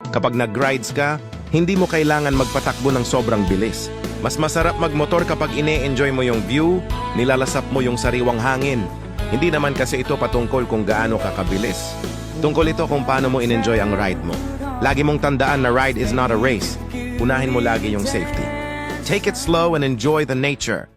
Kapag nag-rides ka, hindi mo kailangan magpatakbo ng sobrang bilis. Mas masarap magmotor kapag ine-enjoy mo yung view, nilalasap mo yung sariwang hangin. Hindi naman kasi ito patungkol kung gaano ka kabilis. Tungkol ito kung paano mo in-enjoy ang ride mo. Lagi mong tandaan na ride is not a race. Unahin mo lagi yung safety. Take it slow and enjoy the nature.